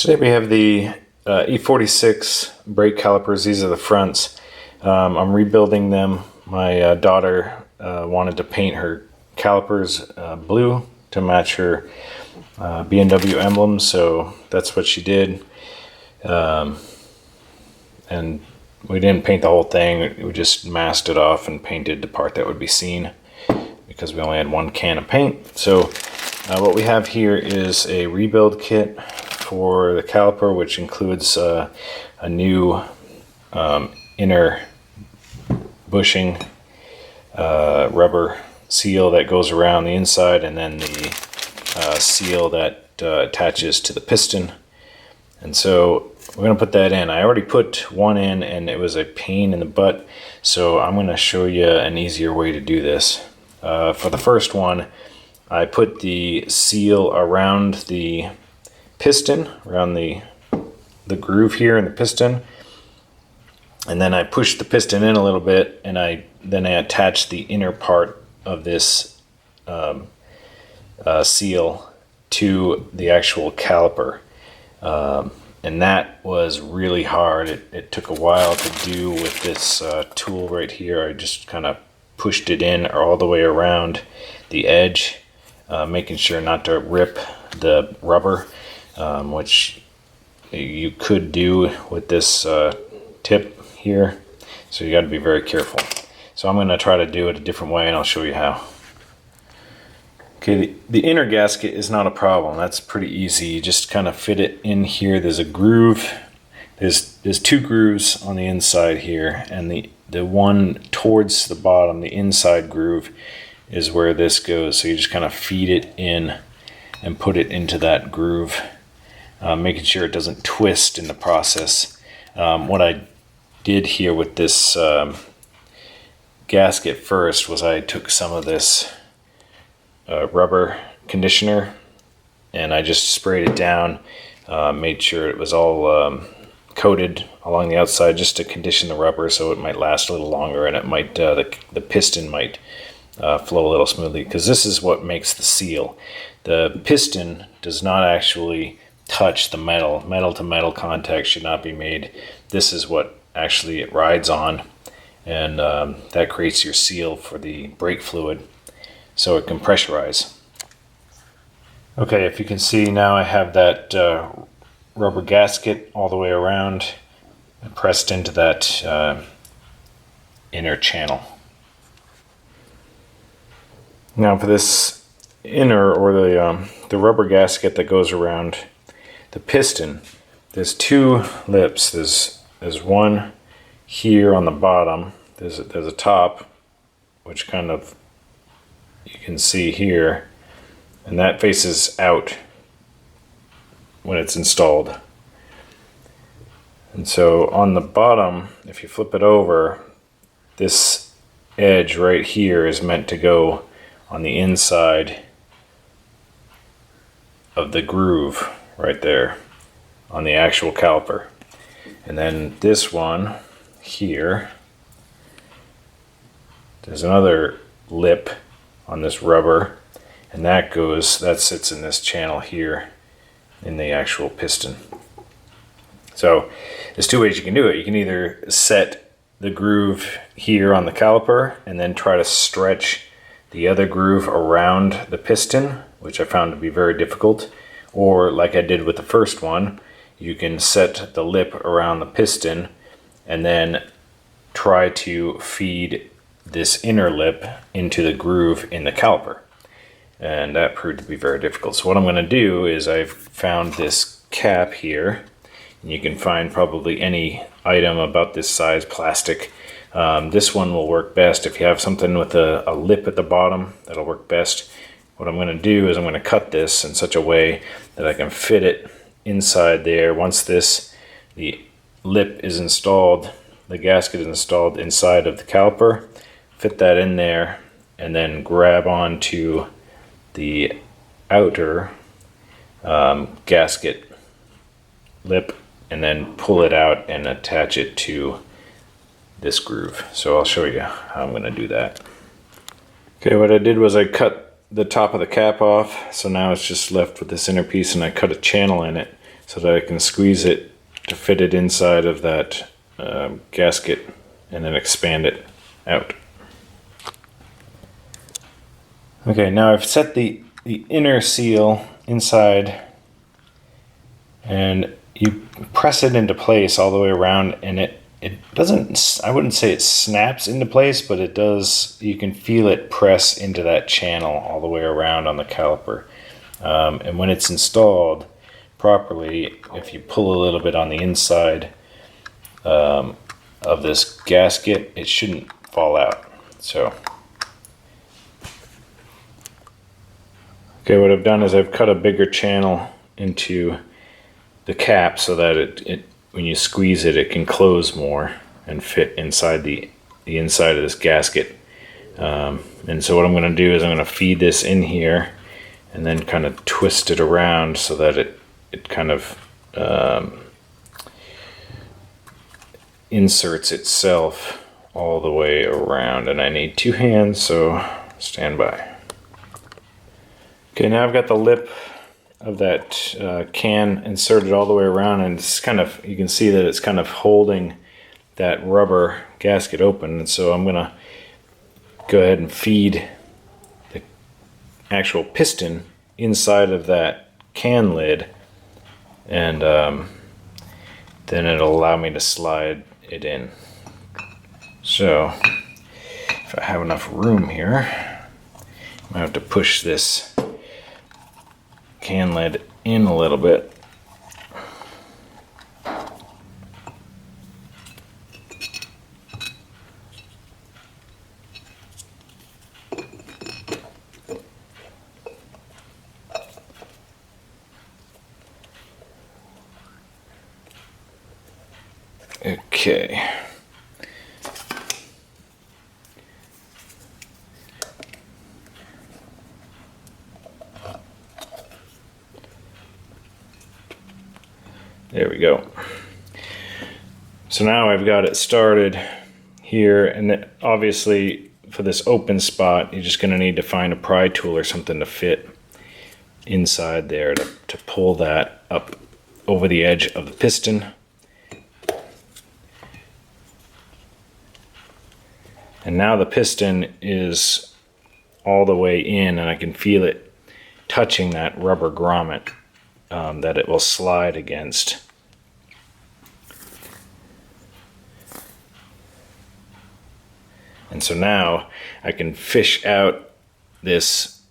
Today we have the E46 brake calipers. These are the fronts. I'm rebuilding them. My daughter wanted to paint her calipers blue to match her BMW emblem, so that's what she did. And we didn't paint the whole thing. We just masked it off and painted the part that would be seen because we only had one can of paint. So what we have here is a rebuild kit for the caliper, which includes a new inner bushing rubber seal that goes around the inside, and then the seal that attaches to the piston. And so we're going to put that in. I already put one in and it was a pain in the butt, so I'm going to show you an easier way to do this. For the first one, I put the seal around the piston, around the groove here in the piston, and then I pushed the piston in a little bit, and then I attached the inner part of this seal to the actual caliper, and that was really hard. It took a while to do with this tool right here. I just kind of pushed it in all the way around the edge, making sure not to rip the rubber, which you could do with this tip here, so you got to be very careful. So I'm going to try to do it a different way, and I'll show you how. Okay, the inner gasket is not a problem. That's pretty easy. You just kind of fit it in here. There's a groove. There's two grooves on the inside here, and the one towards the bottom, the inside groove, is where this goes. So you just kind of feed it in and put it into that groove, making sure it doesn't twist in the process. What I did here with this gasket first was I took some of this rubber conditioner and I just sprayed it down, made sure it was all coated along the outside just to condition the rubber so it might last a little longer, and it might the piston might flow a little smoothly, because this is what makes the seal. The piston does not actually touch the metal. Metal to metal contact should not be made. This is what actually it rides on, and that creates your seal for the brake fluid, so it can pressurize. Okay, if you can see now, I have that rubber gasket all the way around and pressed into that inner channel. Now for this inner, or the rubber gasket that goes around the piston, there's two lips. There's one here on the bottom. There's a top, which kind of you can see here, and that faces out when it's installed. And so on the bottom, if you flip it over, this edge right here is meant to go on the inside of the groove right there on the actual caliper. And then this one here, there's another lip on this rubber, and that sits in this channel here in the actual piston. So there's two ways you can do it. You can either set the groove here on the caliper and then try to stretch the other groove around the piston, which I found to be very difficult. Or like I did with the first one, you can set the lip around the piston and then try to feed this inner lip into the groove in the caliper. And that proved to be very difficult. So what I'm going to do is I've found this cap here. And you can find probably any item about this size, plastic. This one will work best. If you have something with a lip at the bottom, that'll work best. What I'm going to do is I'm going to cut this in such a way that I can fit it inside there. Once the lip is installed, the gasket is installed inside of the caliper, fit that in there, and then grab onto the outer gasket lip and then pull it out and attach it to this groove. So I'll show you how I'm going to do that. Okay, what I did was I cut the top of the cap off, so now it's just left with this inner piece, and I cut a channel in it so that I can squeeze it to fit it inside of that gasket and then expand it out. Okay, now I've set the inner seal inside, and you press it into place all the way around, and it doesn't, I wouldn't say it snaps into place, but it does, you can feel it press into that channel all the way around on the caliper. And when it's installed properly, if you pull a little bit on the inside of this gasket, it shouldn't fall out. So, okay, what I've done is I've cut a bigger channel into the cap so that it when you squeeze it, it can close more and fit inside the inside of this gasket. And so what I'm going to do is I'm going to feed this in here and then kind of twist it around so that it kind of inserts itself all the way around. And I need 2 hands, so stand by. Okay, now I've got the lip of that can inserted all the way around, and it's kind of, you can see that it's kind of holding that rubber gasket open. And so I'm gonna go ahead and feed the actual piston inside of that can lid, and then it'll allow me to slide it in. So if I have enough room here, I have to push this can lid in a little bit. Okay. There we go. So now I've got it started here, and obviously for this open spot, you're just going to need to find a pry tool or something to fit inside there to pull that up over the edge of the piston. And now the piston is all the way in, and I can feel it touching that rubber grommet that it will slide against. And so now I can fish out this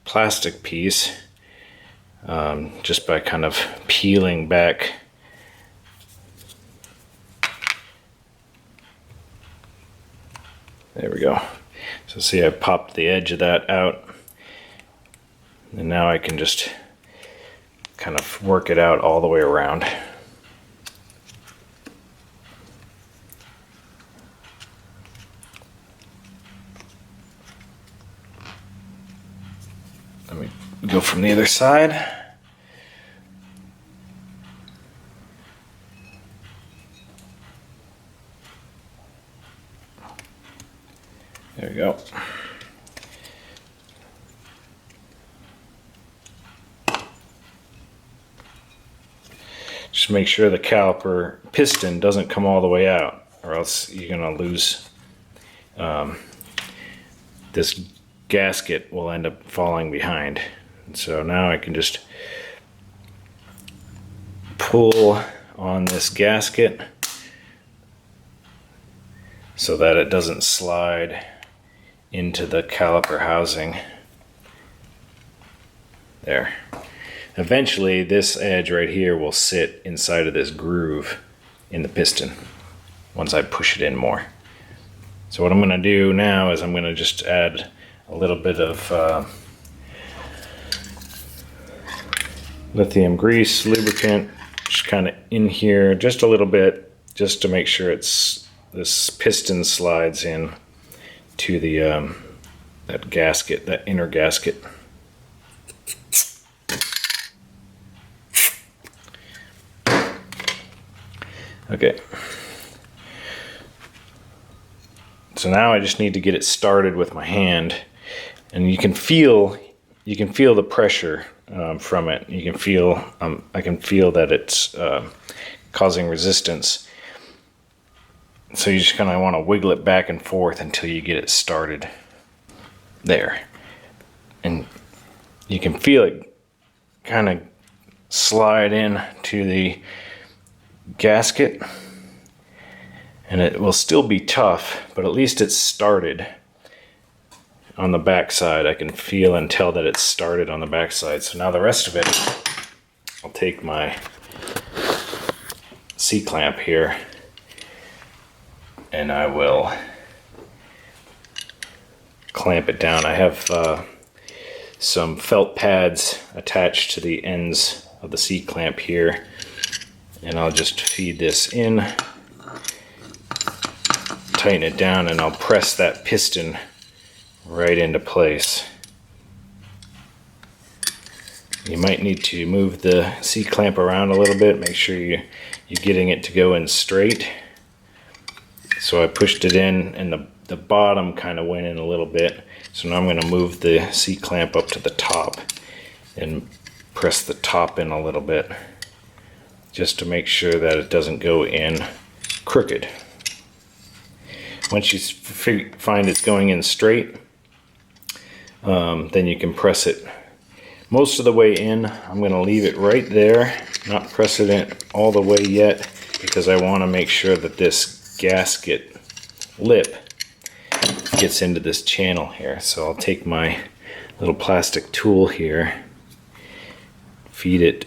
plastic piece just by kind of peeling back There we go. So see, I popped the edge of that out, and now I can just kind of work it out all the way around. Let me go from the other side. There we go. Just make sure the caliper piston doesn't come all the way out, or else you're going to lose. This gasket will end up falling behind. And so now I can just pull on this gasket so that it doesn't slide into the caliper housing. There. Eventually this edge right here will sit inside of this groove in the piston once I push it in more. So what I'm going to do now is I'm going to just add a little bit of lithium grease, lubricant, just kind of in here, just a little bit, just to make sure this piston slides in to the that gasket, that inner gasket. Okay. So now I just need to get it started with my hand, and you can feel the pressure from it. You can feel, I can feel that it's causing resistance. So you just kind of want to wiggle it back and forth until you get it started. There. And you can feel it kind of slide in to the gasket. And it will still be tough, but at least it's started on the back side. I can feel and tell that it's started on the back side. So now the rest of it, I'll take my C-clamp here and I will clamp it down. I have some felt pads attached to the ends of the C-clamp here, and I'll just feed this in, tighten it down, and I'll press that piston right into place. You might need to move the C-clamp around a little bit, make sure you're getting it to go in straight. So I pushed it in and the bottom kind of went in a little bit. So now I'm going to move the C-clamp up to the top and press the top in a little bit just to make sure that it doesn't go in crooked. Once you find it's going in straight, then you can press it most of the way in. I'm going to leave it right there, not pressing it all the way yet, because I want to make sure that this gasket lip gets into this channel here. So I'll take my little plastic tool here, feed it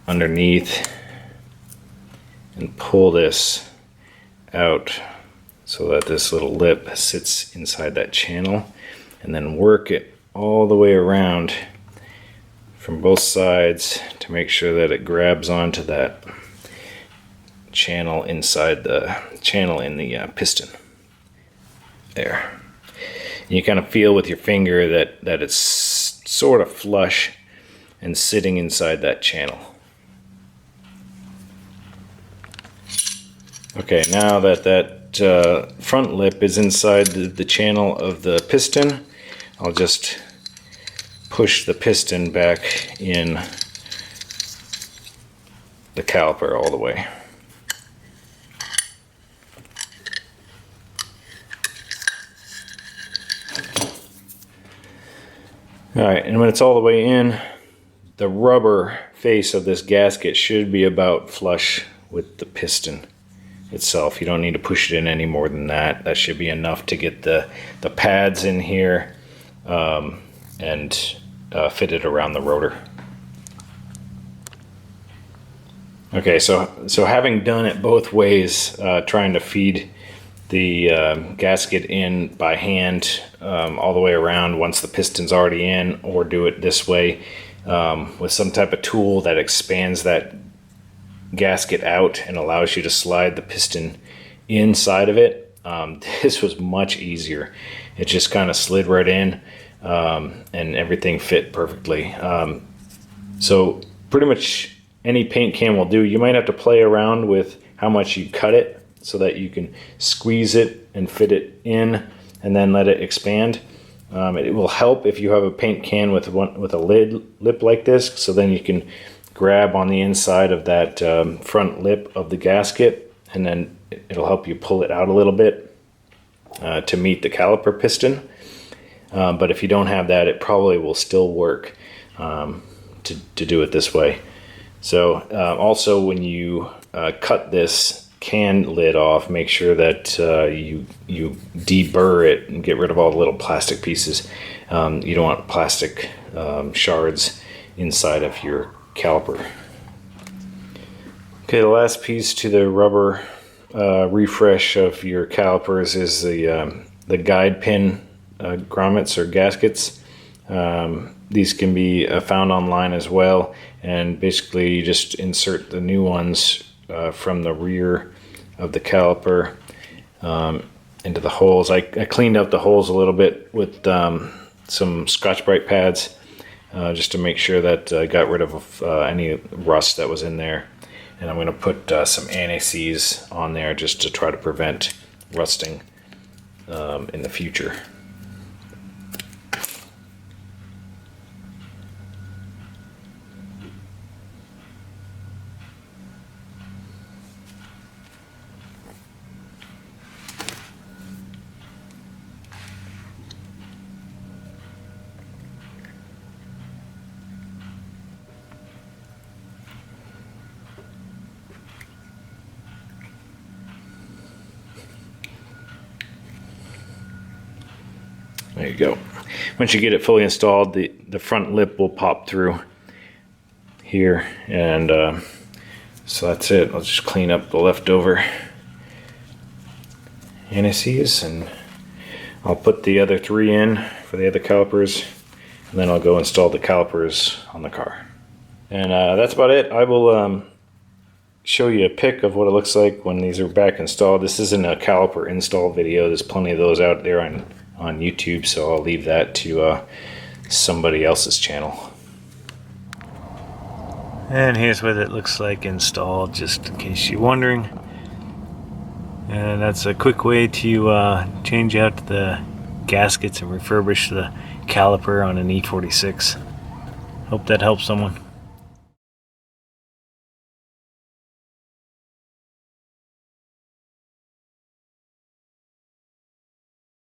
underneath, and pull this out so that this little lip sits inside that channel, and then work it all the way around from both sides to make sure that it grabs onto that channel inside the channel in the piston. There. And you kind of feel with your finger that it's sort of flush and sitting inside that channel. Okay, now that front lip is inside the channel of the piston, I'll just push the piston back in the caliper all the way. Alright, and when it's all the way in, the rubber face of this gasket should be about flush with the piston itself. You don't need to push it in any more than that. That should be enough to get the pads in here and fit it around the rotor. Okay, so having done it both ways, trying to feed the gasket in by hand all the way around once the piston's already in, or do it this way with some type of tool that expands that gasket out and allows you to slide the piston inside of it. This was much easier. It just kind of slid right in and everything fit perfectly. So pretty much any paint can will do. You might have to play around with how much you cut it so that you can squeeze it and fit it in and then let it expand. It will help if you have a paint can with a lip like this, so then you can grab on the inside of that front lip of the gasket, and then it'll help you pull it out a little bit to meet the caliper piston. But if you don't have that, it probably will still work to do it this way. So also when you cut this can lid off, make sure that you deburr it and get rid of all the little plastic pieces. You don't want plastic shards inside of your caliper. Okay, the last piece to the rubber refresh of your calipers is the guide pin grommets or gaskets. These can be found online as well, and basically you just insert the new ones from the rear of the caliper into the holes. I cleaned up the holes a little bit with some Scotch-Brite pads just to make sure that I got rid of any rust that was in there. And I'm going to put some anti-seize on there just to try to prevent rusting in the future. There you go. Once you get it fully installed, the front lip will pop through here, and so that's it. I'll just clean up the leftover anti-seize, and I'll put the other 3 in for the other calipers, and then I'll go install the calipers on the car. And that's about it. I will show you a pic of what it looks like when these are back installed. This isn't a caliper install video. There's plenty of those out there on YouTube, so I'll leave that to somebody else's channel. And here's what it looks like installed, just in case you're wondering. And that's a quick way to change out the gaskets and refurbish the caliper on an E46. Hope that helps someone.